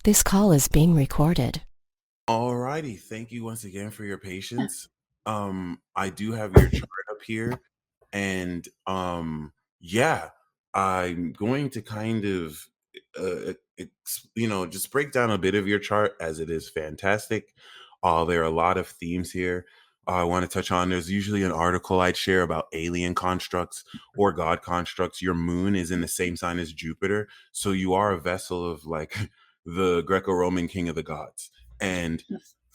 This call is being recorded. Alrighty, thank you once again for your patience. I do have your chart up here, and yeah, I'm going to kind of, just break down a bit of your chart as it is fantastic. There are a lot of themes here. I want to touch on. There's usually an article I'd share about alien constructs or God constructs. Your moon is in the same sign as Jupiter, so you are a vessel of like the Greco-Roman king of the gods. And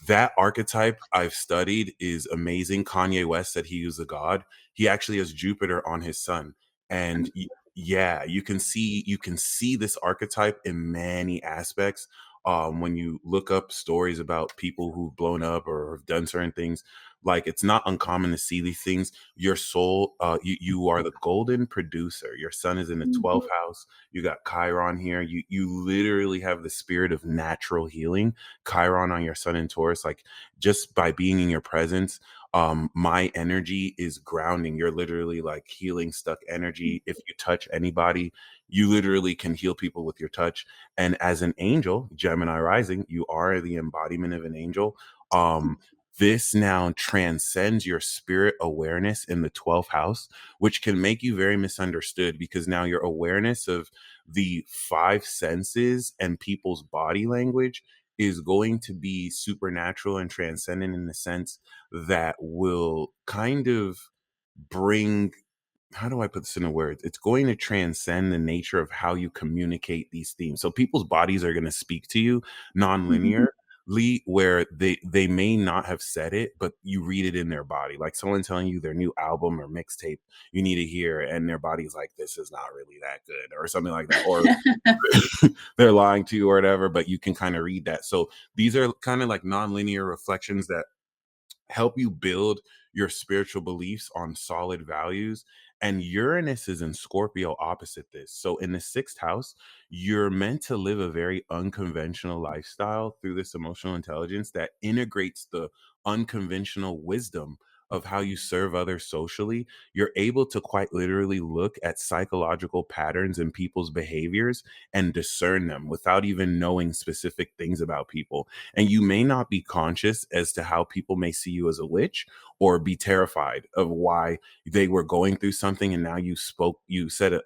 that archetype I've studied is amazing. Kanye West said he was a god. He actually has Jupiter on his sun. And yeah, you can see this archetype in many aspects. When you look up stories about people who've blown up or have done certain things, like it's not uncommon to see these things. Your soul, you are the golden producer. Your sun is in the 12th house. You got Chiron here. You literally have the spirit of natural healing. Chiron on your sun in Taurus, like just by being in your presence, my energy is grounding. You're literally like healing stuck energy. If you touch anybody, you literally can heal people with your touch. And as an angel, Gemini rising, you are the embodiment of an angel. This now transcends your spirit awareness in the 12th house, which can make you very misunderstood because now your awareness of the five senses and people's body language is going to be supernatural and transcendent in the sense that will kind of bring, how do I put this into words? It's going to transcend the nature of how you communicate these themes. So people's bodies are going to speak to you non-linearly, where they may not have said it, but you read it in their body. Like someone telling you their new album or mixtape you need to hear, and their body's like, this is not really that good, or something like that. Or they're lying to you or whatever, but you can kind of read that. So these are kind of like non-linear reflections that help you build your spiritual beliefs on solid values. And Uranus is in Scorpio opposite this. So in the sixth house, you're meant to live a very unconventional lifestyle through this emotional intelligence that integrates the unconventional wisdom of how you serve others socially. You're able to quite literally look at psychological patterns in people's behaviors and discern them without even knowing specific things about people. And you may not be conscious as to how people may see you as a witch or be terrified of why they were going through something, and now you said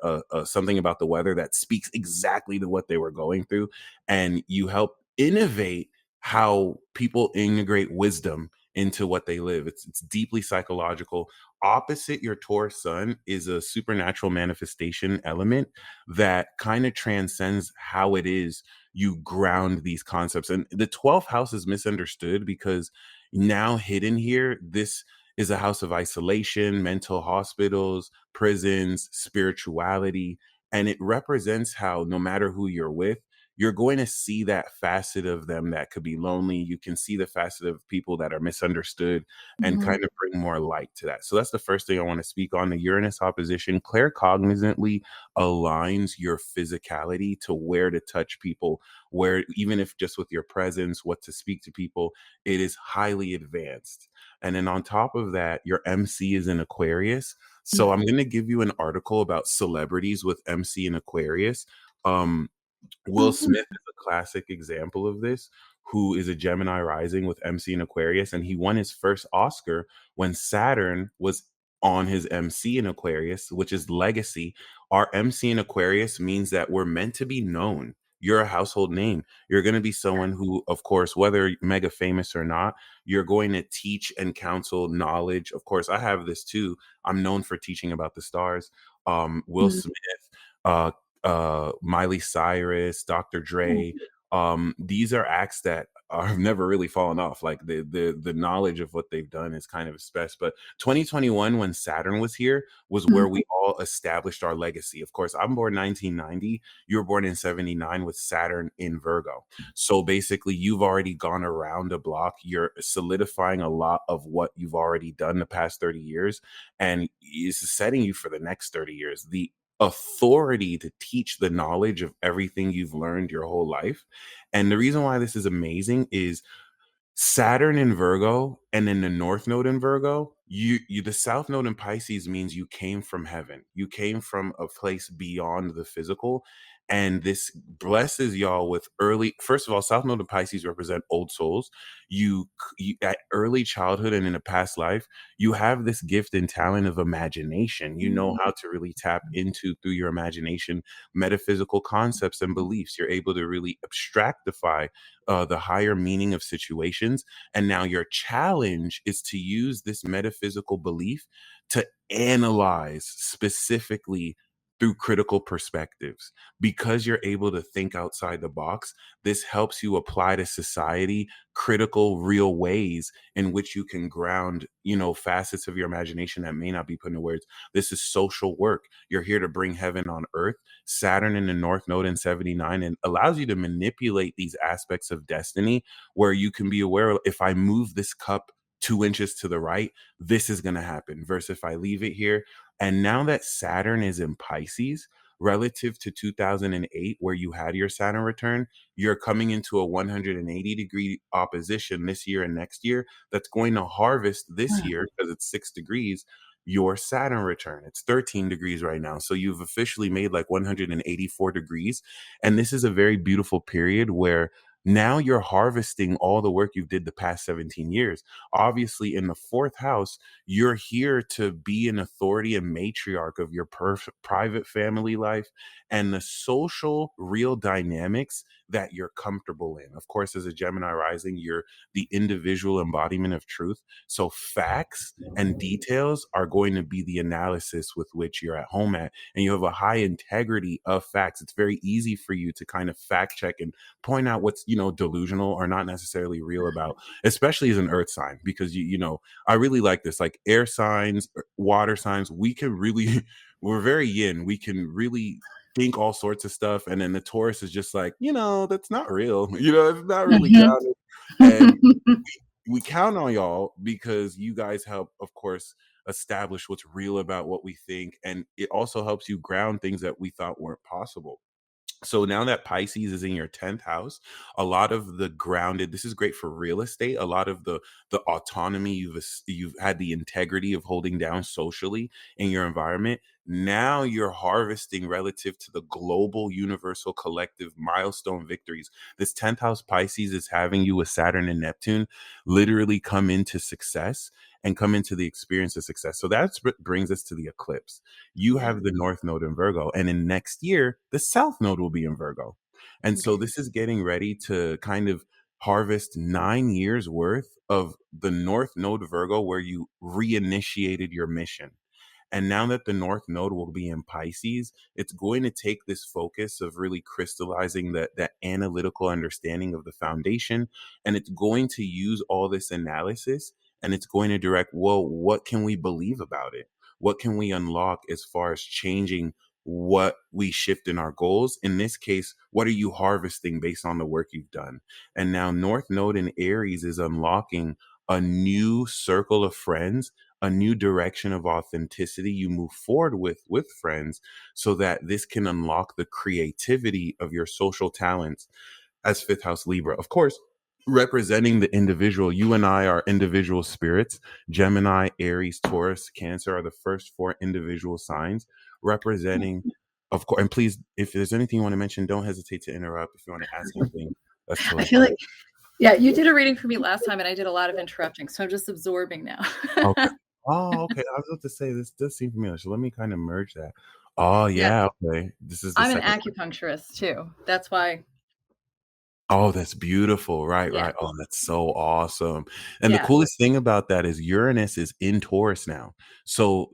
something about the weather that speaks exactly to what they were going through, and you help innovate how people integrate wisdom into what they live. It's deeply psychological. Opposite your Taurus sun is a supernatural manifestation element that kind of transcends how it is you ground these concepts. And the 12th house is misunderstood because now hidden here, this is a house of isolation, mental hospitals, prisons, spirituality. And it represents how no matter who you're with, you're going to see that facet of them that could be lonely. You can see the facet of people that are misunderstood and Mhm. kind of bring more light to that. So that's the first thing I want to speak on. The Uranus opposition claircognizantly aligns your physicality to where to touch people, where even if just with your presence, what to speak to people, it is highly advanced. And then on top of that, your MC is in Aquarius. So I'm going to give you an article about celebrities with MC in Aquarius. Um, Will Mhm. Smith is a classic example of this, who is a Gemini rising with MC in Aquarius, and he won his first Oscar when Saturn was on his MC in Aquarius, which is legacy. Our MC in Aquarius means that we're meant to be known. You're a household name. You're going to be someone who, of course, whether mega famous or not, you're going to teach and counsel knowledge. Of course, I have this too. I'm known for teaching about the stars. Will Mhm. Smith, uh, Miley Cyrus, Dr. Dre. These are acts that have never really fallen off. Like the knowledge of what they've done is kind of especially. But 2021, when Saturn was here, was where Mhm. we all established our legacy. Of course, I'm born 1990. You were born in 79 with Saturn in Virgo. So basically, you've already gone around a block. You're solidifying a lot of what you've already done the past 30 years, and is setting you for the next 30 years. The authority to teach the knowledge of everything you've learned your whole life. And the reason why this is amazing is Saturn in Virgo and then the North Node in Virgo, you the South Node in Pisces means you came from heaven. You came from a place beyond the physical. And this blesses y'all with early, first of all, South Node and Pisces represent old souls. You at early childhood and in a past life, you have this gift and talent of imagination. You know how to really tap into, through your imagination, metaphysical concepts and beliefs. You're able to really abstractify the higher meaning of situations. And now your challenge is to use this metaphysical belief to analyze specifically through critical perspectives. Because you're able to think outside the box, this helps you apply to society critical, real ways in which you can ground, facets of your imagination that may not be put into words. This is social work. You're here to bring heaven on earth. Saturn in the North Node in 79 and allows you to manipulate these aspects of destiny where you can be aware, if I move this cup 2 inches to the right, this is going to happen, versus if I leave it here. And now that Saturn is in Pisces, relative to 2008, where you had your Saturn return, you're coming into a 180-degree opposition this year and next year that's going to harvest this year, because it's 6 degrees, your Saturn return. It's 13 degrees right now. So you've officially made like 184 degrees. And this is a very beautiful period where now you're harvesting all the work you've did the past 17 years. Obviously, in the fourth house, you're here to be an authority and matriarch of your private family life and the social real dynamics that you're comfortable in. Of course, as a Gemini rising, you're the individual embodiment of truth. So facts and details are going to be the analysis with which you're at home at. And you have a high integrity of facts. It's very easy for you to kind of fact check and point out what's, delusional or not necessarily real about, especially as an earth sign, because I really like this. Like air signs, water signs, we can really, we're very yin. We can really think all sorts of stuff. And then the Taurus is just like, that's not real. It's not really Mhm. grounded. And we count on y'all because you guys help, of course, establish what's real about what we think. And it also helps you ground things that we thought weren't possible. So now that Pisces is in your 10th house, a lot of the grounded, this is great for real estate. A lot of the autonomy you've had, the integrity of holding down socially in your environment. Now you're harvesting relative to the global, universal, collective milestone victories. This 10th house Pisces is having you with Saturn and Neptune literally come into success and come into the experience of success. So that's what brings us to the eclipse. You have the North Node in Virgo, and in next year, the South Node will be in Virgo. And so Okay. this is getting ready to kind of harvest 9 years worth of the North Node Virgo, where you reinitiated your mission. And now that the North Node will be in Pisces, it's going to take this focus of really crystallizing that analytical understanding of the foundation. And it's going to use all this analysis, and it's going to direct, well, what can we believe about it? What can we unlock as far as changing what we shift in our goals? In this case, what are you harvesting based on the work you've done? And now North Node in Aries is unlocking a new circle of friends, a new direction of authenticity you move forward with friends, so that this can unlock the creativity of your social talents as fifth house Libra. Of course, representing the individual, you and I are individual spirits. Gemini, Aries, Taurus, Cancer are the first four individual signs representing, of course. And please, if there's anything you want to mention, don't hesitate to interrupt. If you want to ask anything, that's I totally feel fine. like, yeah, you did a reading for me last time, and I did a lot of interrupting, so I'm just absorbing now. Okay. Oh, okay. I was about to say, this does seem familiar. So let me kind of merge that. Oh, Yeah, yeah. Okay. This is the I'm an second. acupuncturist too. That's why. Oh, that's beautiful. Right, Yeah, right. Oh, that's so awesome. And the yeah. coolest thing about that is Uranus is in Taurus now. So,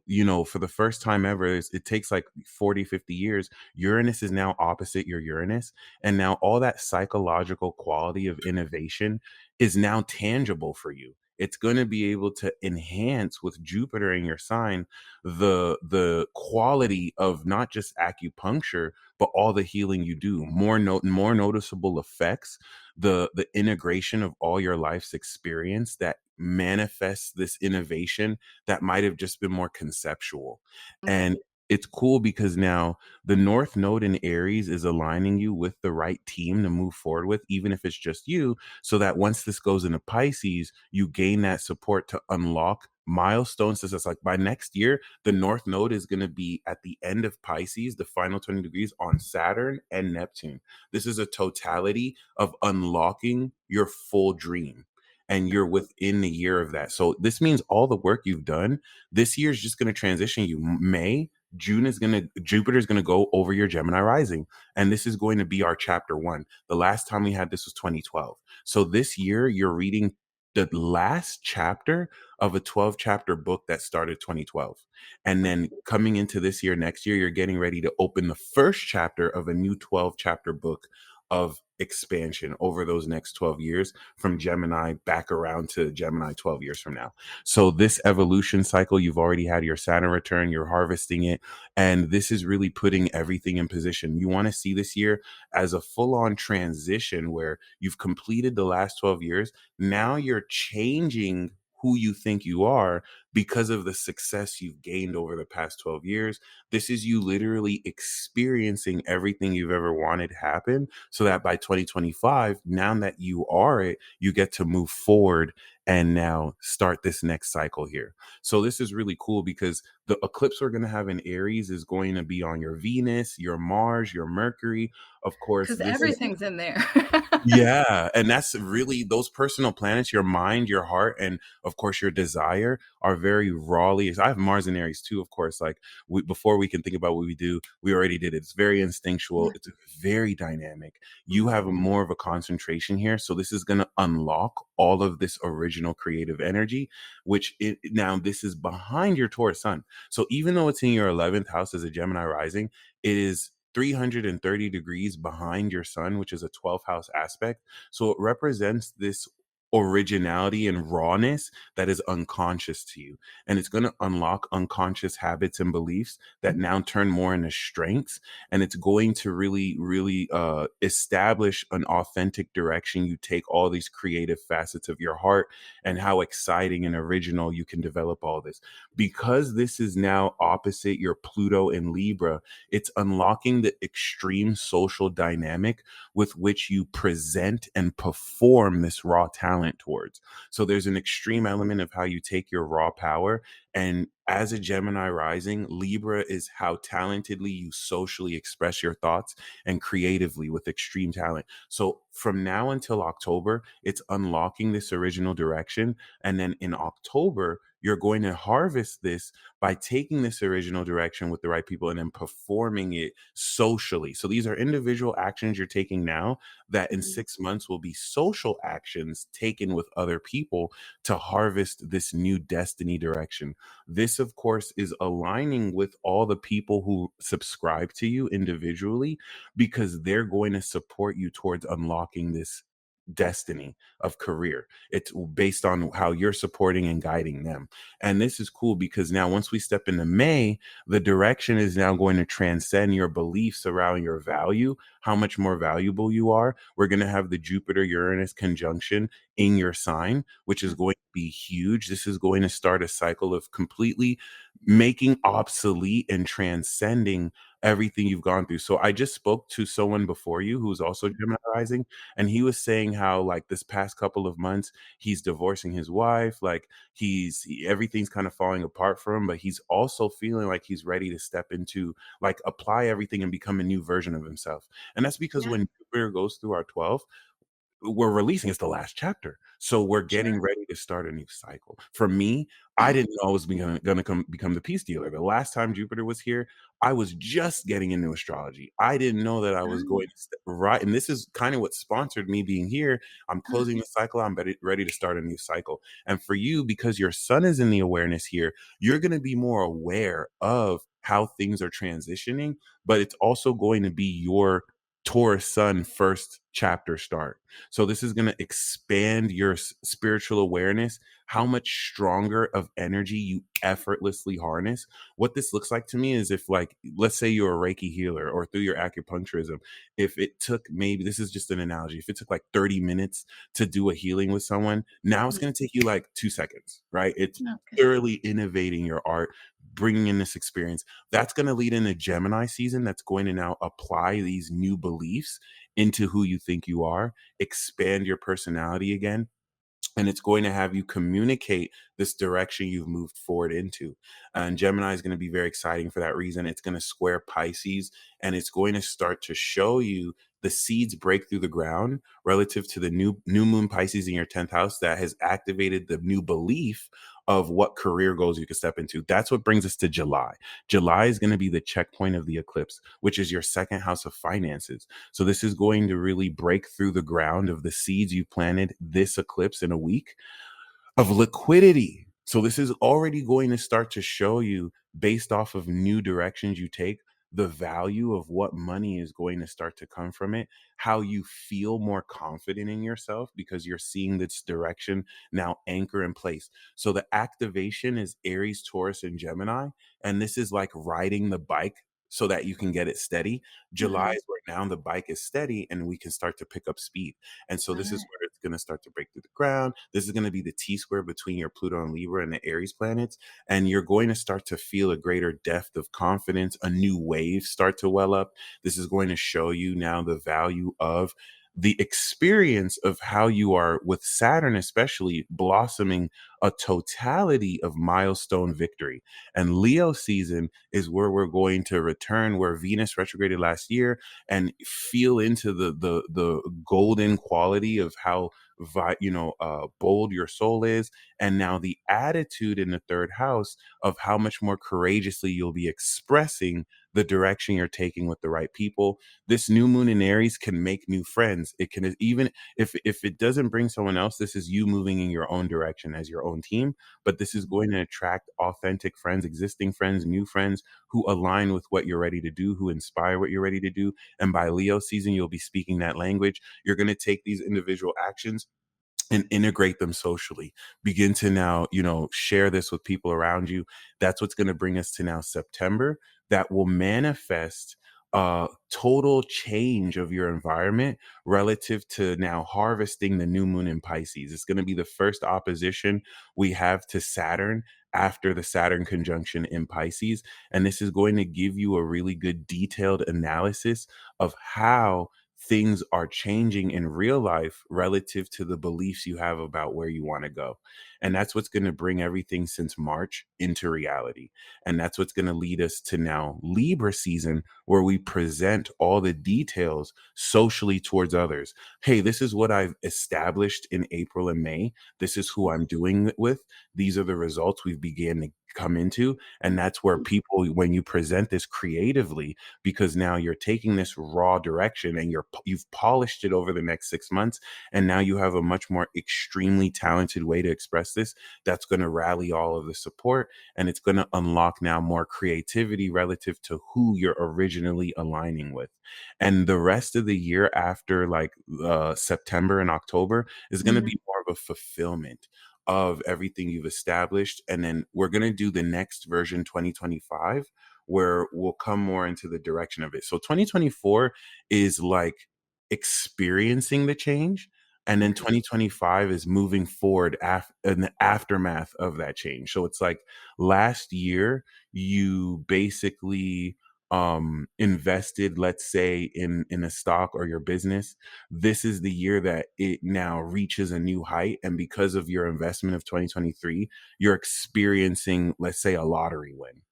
for the first time ever, it takes like 40, 50 years. Uranus is now opposite your Uranus. And now all that psychological quality of innovation is now tangible for you. It's going to be able to enhance with Jupiter in your sign the quality of not just acupuncture, but all the healing you do, more noticeable effects, the integration of all your life's experience that manifests this innovation that might have just been more conceptual. Okay. And it's cool because now the North Node in Aries is aligning you with the right team to move forward with, even if it's just you, so that once this goes into Pisces, you gain that support to unlock milestones. This is like by next year, the North Node is going to be at the end of Pisces, the final 20 degrees on Saturn and Neptune. This is a totality of unlocking your full dream. And you're within the year of that. So this means all the work you've done this year is just going to transition you. May, June is going to, Jupiter is going to go over your Gemini rising. And this is going to be our chapter one. The last time we had this was 2012. So this year, you're reading the last chapter of a 12 chapter book that started 2012. And then coming into this year, next year, you're getting ready to open the first chapter of a new 12 chapter book of expansion over those next 12 years from Gemini back around to Gemini 12 years from now. So this evolution cycle, you've already had your Saturn return, you're harvesting it, and this is really putting everything in position. You want to see this year as a full-on transition where you've completed the last 12 years. Now you're changing who you think you are because of the success you've gained over the past 12 years. This is you literally experiencing everything you've ever wanted happen so that by 2025, now that you are it, you get to move forward and now start this next cycle here. So this is really cool because the eclipse we're going to have in Aries is going to be on your Venus, your Mars, your Mercury. Of course, Because this is everything's in there. yeah, and that's really those personal planets, your mind, your heart, and of course your desire are very rawly. I have Mars and Aries too, of course. Like before we can think about what we do, we already did it. It's very instinctual. It's very dynamic. You have more of a concentration here, so this is going to unlock all of this original creative energy. Now this is behind your Taurus Sun. So even though it's in your 11th house as a Gemini rising, it is 330 degrees behind your sun, which is a 12th house aspect. So it represents this originality and rawness that is unconscious to you. And it's going to unlock unconscious habits and beliefs that now turn more into strengths. And it's going to really establish an authentic direction. You take all these creative facets of your heart and how exciting and original you can develop all this. Because this is now opposite your Pluto in Libra, it's unlocking the extreme social dynamic with which you present and perform this raw talent towards. So there's an extreme element of how you take your raw power. And as a Gemini rising, Libra is how talentedly you socially express your thoughts and creatively with extreme talent. So from now until October, it's unlocking this original direction. And then in October, you're going to harvest this by taking this original direction with the right people and then performing it socially. So these are individual actions you're taking now that in 6 months will be social actions taken with other people to harvest this new destiny direction. This, of course, is aligning with all the people who subscribe to you individually because they're going to support you towards unlocking this destiny of career. It's based on how you're supporting and guiding them. And this is cool because now once we step into May, the direction is now going to transcend your beliefs around your value, how much more valuable you are. We're going to have the Jupiter Uranus conjunction in your sign, which is going to be huge. This is going to start a cycle of completely making obsolete and transcending everything you've gone through. So I just spoke to someone before you who's also Gemini rising, and he was saying how like this past couple of months he's divorcing his wife, like everything's kind of falling apart for him, but he's also feeling like he's ready to step into like apply everything and become a new version of himself. And that's because Yeah, when Jupiter goes through our 12th, we're releasing it's the last chapter, so we're getting sure. ready to start a new cycle. For me, I didn't know I was gonna become the peace dealer. The last time Jupiter was here, I was just getting into astrology. I didn't know that I was going to right, and this is kind of what sponsored me being here. I'm closing the cycle. I'm ready to start a new cycle. And for you, because your sun is in the awareness here, you're going to be more aware of how things are transitioning, but it's also going to be your Taurus Sun first chapter start. So this is going to expand your spiritual awareness, how much stronger of energy you effortlessly harness. What this looks like to me is if like, let's say you're a Reiki healer or through your acupuncturism, if it took maybe, this is just an analogy, if it took like 30 minutes to do a healing with someone, now it's going to take you like 2 seconds, right? It's Okay. thoroughly innovating your art, bringing in this experience. That's going to lead into Gemini season. That's going to now apply these new beliefs into who you think you are, expand your personality again, and it's going to have you communicate this direction you've moved forward into. And Gemini is going to be very exciting for that reason. It's going to square Pisces, and it's going to start to show you the seeds break through the ground relative to the new moon Pisces in your 10th house that has activated the new belief of what career goals you can step into. That's what brings us to July. July is going to be the checkpoint of the eclipse, which is your second house of finances. So this is going to really break through the ground of the seeds you planted this eclipse in a week of liquidity. So this is already going to start to show you, based off of new directions you take, the value of what money is going to start to come from it, how you feel more confident in yourself because you're seeing this direction now anchor in place. So the activation is Aries, Taurus, and Gemini. And this is like riding the bike so that you can get it steady. July Mhm. is where now the bike is steady and we can start to pick up speed. And so this is Alright. where it's going to start to break through the ground. This is going to be the T square between your Pluto and Libra and the Aries planets. And you're going to start to feel a greater depth of confidence, a new wave start to well up. This is going to show you now the value of the experience of how you are, with Saturn especially, blossoming a totality of milestone victory. And Leo season is where we're going to return where Venus retrograded last year and feel into the golden quality of how bold your soul is, and now the attitude in the third house of how much more courageously you'll be expressing the direction you're taking with the right people. This new moon in Aries can make new friends. It can, even if it doesn't bring someone else, this is you moving in your own direction as your own team, but this is going to attract authentic friends, existing friends, new friends who align with what you're ready to do, who inspire what you're ready to do. And by Leo season, you'll be speaking that language. You're going to take these individual actions and integrate them socially. Begin to now, share this with people around you. That's what's going to bring us to now September, that will manifest total change of your environment relative to now harvesting the new moon in Pisces. It's going to be the first opposition we have to Saturn after the Saturn conjunction in Pisces. And this is going to give you a really good detailed analysis of how things are changing in real life relative to the beliefs you have about where you want to go. And that's what's going to bring everything since March into reality. And that's what's going to lead us to now Libra season, where we present all the details socially towards others. Hey, this is what I've established in April and May. This is who I'm doing it with. These are the results we've began to come into. And that's where people, when you present this creatively, because now you're taking this raw direction and you've polished it over the next 6 months, and now you have a much more extremely talented way to express this that's going to rally all of the support, and it's going to unlock now more creativity relative to who you're originally aligning with. And the rest of the year after, like, September and October, is going to Mhm. be more of a fulfillment of everything you've established. And then we're going to do the next version, 2025, where we'll come more into the direction of it. So 2024 is like experiencing the change. And then Mhm. 2025 is moving forward in the aftermath of that change. So it's like last year, you basically invested, let's say, in a stock or your business. This is the year that it now reaches a new height. And because of your investment of 2023, you're experiencing, let's say, a lottery win.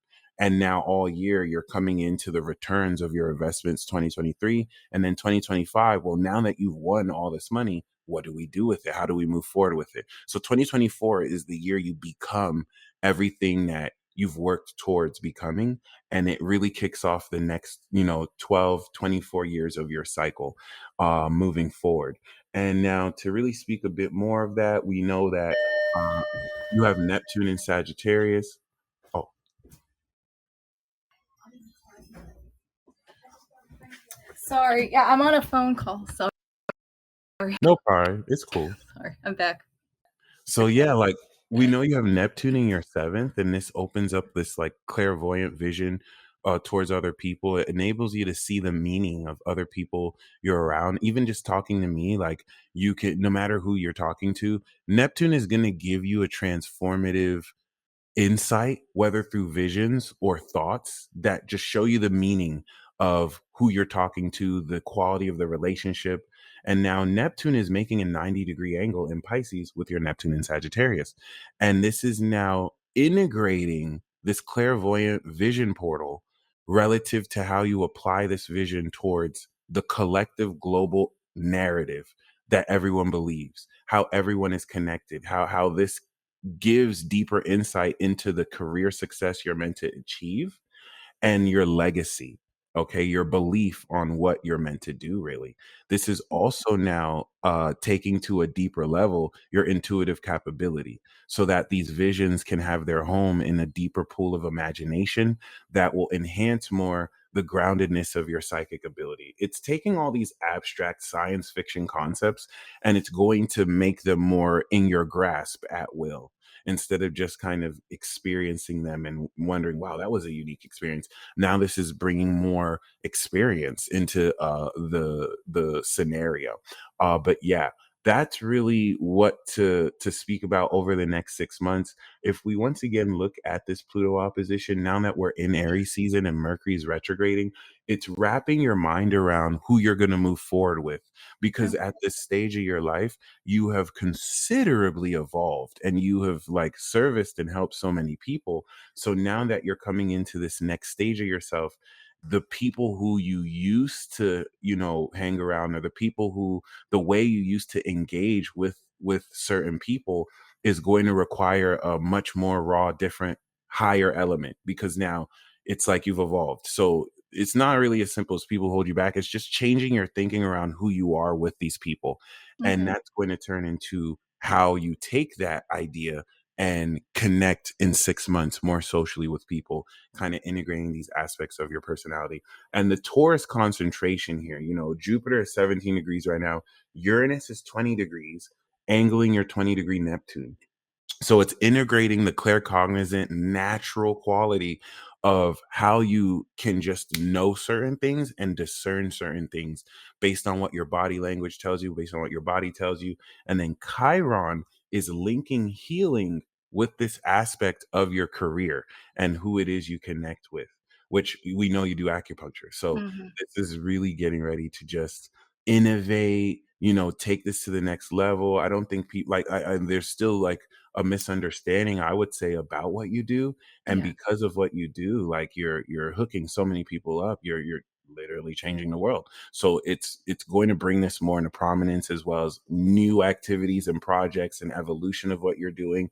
And now all year you're coming into the returns of your investments 2023, and then 2025. Well, now that you've won all this money, what do we do with it? How do we move forward with it? So 2024 is the year you become everything that you've worked towards becoming. And it really kicks off the next, 12, 24 years of your cycle moving forward. And now to really speak a bit more of that, we know that uh, you have Neptune in Sagittarius. Oh, Sorry. Yeah, I'm on a phone call. Sorry. no problem. It's cool. Sorry. I'm back. So yeah, like, we know you have Neptune in your seventh, and this opens up this like clairvoyant vision towards other people. It enables you to see the meaning of other people you're around. Even just talking to me, like, you can, no matter who you're talking to, Neptune is going to give you a transformative insight, whether through visions or thoughts that just show you the meaning of who you're talking to, the quality of the relationship. And now Neptune is making a 90-degree angle in Pisces with your Neptune in Sagittarius. And this is now integrating this clairvoyant vision portal relative to how you apply this vision towards the collective global narrative that everyone believes, how everyone is connected, how this gives deeper insight into the career success you're meant to achieve and your legacy. Okay, your belief on what you're meant to do, really. This is also now taking to a deeper level your intuitive capability so that these visions can have their home in a deeper pool of imagination that will enhance more the groundedness of your psychic ability. It's taking all these abstract science fiction concepts and it's going to make them more in your grasp at will instead of just kind of experiencing them and wondering, wow, that was a unique experience. Now this is bringing more experience into the scenario. But yeah, that's really what to speak about over the next 6 months. If we once again look at this Pluto opposition, now that we're in Aries season and Mercury's retrograding, it's wrapping your mind around who you're going to move forward with. Because Okay. at this stage of your life, you have considerably evolved and you have like serviced and helped so many people. So now that you're coming into this next stage of yourself, the people who you used to, hang around, or the people who, the way you used to engage with certain people is going to require a much more raw, different, higher element because now it's like you've evolved. So it's not really as simple as people hold you back. It's just changing your thinking around who you are with these people. And Mhm. that's going to turn into how you take that idea and connect in 6 months more socially with people, kind of integrating these aspects of your personality. And the Taurus concentration here, Jupiter is 17 degrees right now, Uranus is 20 degrees, angling your 20-degree Neptune. So it's integrating the claircognizant natural quality of how you can just know certain things and discern certain things based on what your body language tells you, based on what your body tells you. And then Chiron is linking healing with this aspect of your career and who it is you connect with, which we know you do acupuncture. So Mhm. this is really getting ready to just innovate, take this to the next level. I don't think people like there's still like a misunderstanding, I would say, about what you do. And Yeah. because of what you do, like you're hooking so many people up, you're literally changing the world. So it's going to bring this more into prominence, as well as new activities and projects and evolution of what you're doing.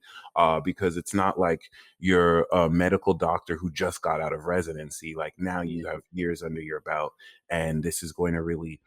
Because it's not like you're a medical doctor who just got out of residency. Like now Yeah. you have years under your belt, and this is going to really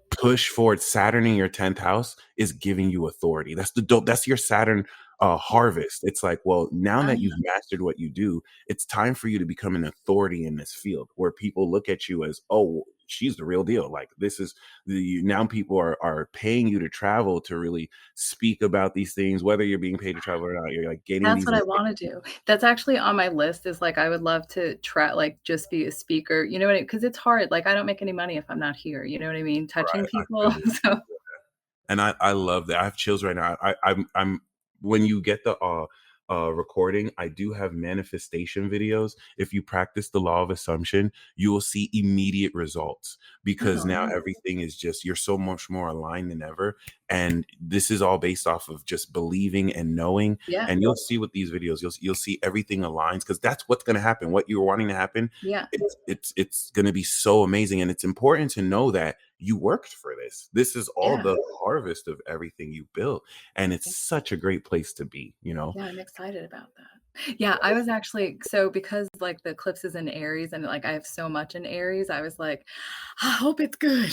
push forward. Saturn in your 10th house is giving you authority. That's your Saturn harvest. It's like, well, now that you've Uh-huh. mastered what you do, it's time for you to become an authority in this field where people look at you as, oh, she's the real deal. Like this is now people are paying you to travel to really speak about these things, whether you're being paid to travel or not. You're like getting That's these what I wanna do. That's actually on my list is, like, I would love to try like, just be a speaker, you know what I mean? Because it's hard, like, I don't make any money if I'm not here, you know what I mean? Touching right. I people, feel so and I love that. I have chills right now. I'm when you get the recording, I do have manifestation videos. If you practice the law of assumption, you will see immediate results because oh, now nice. everything is just you're so much more aligned than ever. And this is all based off of just believing and knowing. Yeah, And you'll see with these videos, you'll see everything aligns because that's what's going to happen. What you're wanting to happen, yeah, it's going to be so amazing. And it's important to know that you worked for this. This is all yeah, the harvest of everything you built. And it's such a great place to be. yeah, I'm excited about that. Yeah, I was actually so because, like, the eclipse is in Aries and, like, I have so much in Aries, I was like, "I hope it's good."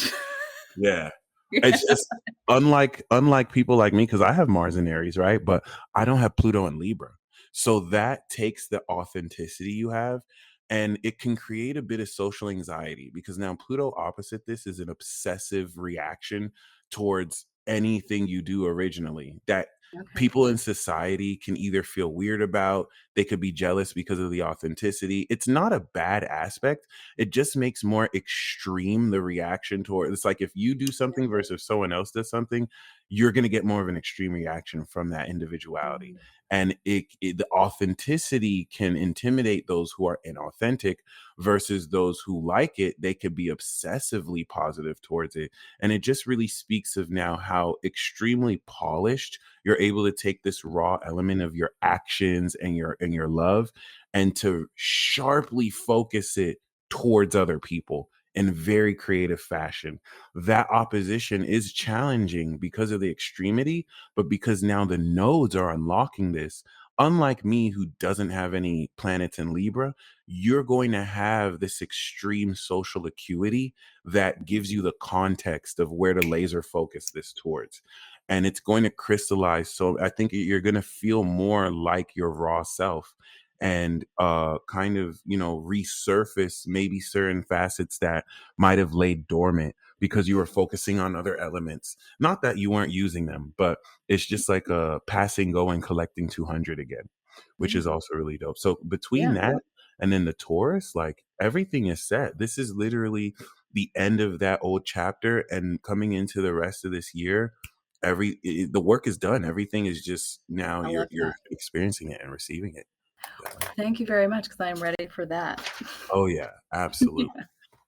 Yeah. Yeah, It's just unlike people like me, because I have Mars in Aries, right? But I don't have Pluto in Libra. So that takes the authenticity you have and it can create a bit of social anxiety because now Pluto opposite this is an obsessive reaction towards anything you do originally that okay. people in society can either feel weird about, they could be jealous because of the authenticity. It's not a bad aspect, it just makes more extreme the reaction toward. It's like if you do something versus someone else does something, you're going to get more of an extreme reaction from that individuality. Mhm. And the authenticity can intimidate those who are inauthentic versus those who like it. They could be obsessively positive towards it. And it just really speaks of now how extremely polished you're able to take this raw element of your actions and your love and to sharply focus it towards other people in very creative fashion. That opposition is challenging because of the extremity, but because now the nodes are unlocking this. Unlike me, who doesn't have any planets in Libra, you're going to have this extreme social acuity that gives you the context of where to laser focus this towards. And it's going to crystallize. So I think you're going to feel more like your raw self and kind of, resurface maybe certain facets that might have laid dormant because you were focusing on other elements. Not that you weren't using them, but it's just like a passing go and collecting 200 again, which Yeah. is also really dope. So between Yeah. that and then the Taurus, like everything is set. This is literally the end of that old chapter and coming into the rest of this year. The work is done. Everything is just now I you're love you're that. experiencing it and receiving it. Yeah. Thank you very much because I am ready for that. Oh yeah, absolutely. Yeah.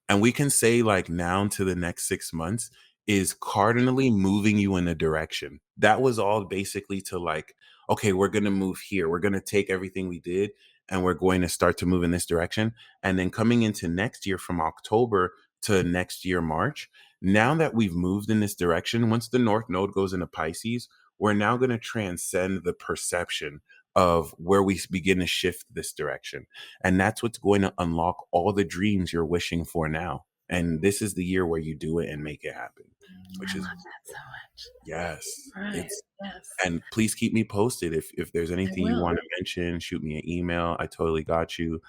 And we can say like now to the next 6 months is cardinally moving you in a direction. That was all basically to like, okay, we're going to move here. We're going to take everything we did and we're going to start to move in this direction. And then coming into next year from October to next year, March, now that we've moved in this direction, once the North Node goes into Pisces, we're now going to transcend the perception of where we begin to shift this direction. And that's what's going to unlock all the dreams you're wishing for now. And this is the year where you do it and make it happen, which I is love that so much. yes. Right. It's Yes. and please keep me posted if there's I anything you will. want to mention, shoot me an email. I totally got you.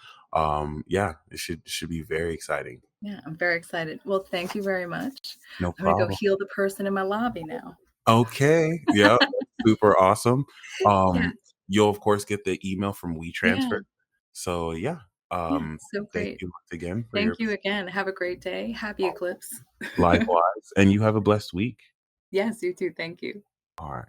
Yeah, it should be very exciting. Yeah, I'm very excited. Well, thank you very much. No I'm gonna go problem. heal the person in my lobby now. Okay. Yeah. Super awesome. Yeah. You'll of course get the email from WeTransfer. Yeah. So yeah. Yeah. So Thank great. you once again for Thank your you again. Have a great day. Happy eclipse. likewise. And you have a blessed week. Yes, you too. Thank you. All right.